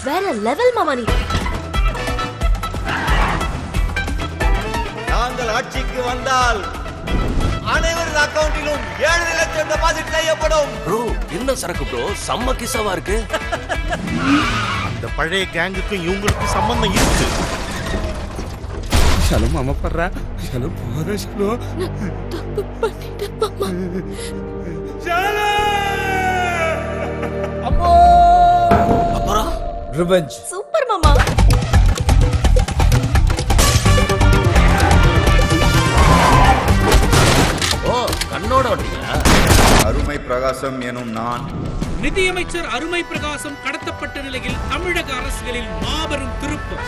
வேற லெவல் மாமா நீ. நாங்கள் ஆட்சிக்கு வந்தால் அனைவரின் அக்கவுண்டிலும் 7 லட்சம் டெபாசிட் செய்யப்படும். ப்ரோ என்ன சரக்கு ப்ரோ, செம்ம கிசாவா இருக்கு. அந்த பழைய கேங்குக்கும் இவங்களுக்கும் சம்பந்தம் இருக்கு. चलो मामा पड़ रहा, चलो बहुत चलो தப்பு பண்ணிட்டேன் மாமா. चलो अम्मो அப்புறம் रिवेंज சூப்பர் மாமா. ஓ கண்ணோட ஓட்டீங்களா? அருமை பிரகாசம் எனும் நான் நிதியமைச்சர் அருமை பிரகாசம் கடத்தப்பட்ட நிலையில் தமிழக அரசுகளில் மாபெரும் திருப்பம்.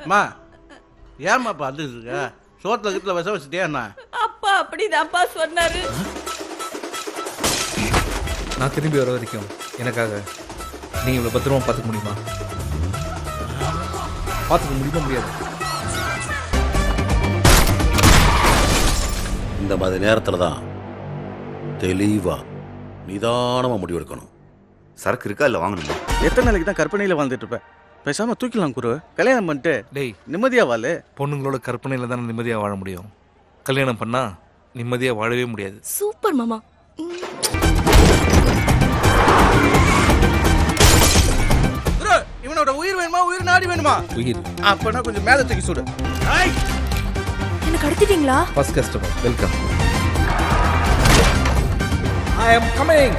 அம்மா ஏம்மா அப்ப அது இருக்க சோத்துல கிட்ட விஷ வச்சுட்டே என்ன? அப்பா அப்படிதான்ப்பா சொன்னாரு. நான் திரும்பி வர வரைக்கும் எனக்காக நீ இவ்வளோ பத்திரமா பார்த்துக்க முடியுமா? பார்த்துக்க முடியாது. இந்த மாதிரி நேரத்தில் தான் தெளிவா நிதானமாக முடிவெடுக்கணும். சரக்கு இருக்கா இல்ல வாங்கணுமா? எத்தனை நாளைக்கு தான் கற்பனையில வாழ்ந்துட்டு இருப்பேன்? பேசாம தூக்கிடலாம் குரு. கல்யாணம் பண்ணிட்டு டேய், நிம்மதியா வாழு. பொண்ணுங்களோட கற்பனையில் தானே நிம்மதியாக வாழ முடியும். கல்யாணம் பண்ணா நிம்மதியாக வாழவே முடியாது. சூப்பர் மாமா. குரு இவனோட உயிர் வேணுமா உயிர் நாடி வேணுமா? உயிர். அப்பனா கொஞ்சம் மேல தூக்கி சுடு. என்ன கடத்திட்டீங்களா? First customer welcome. I am coming.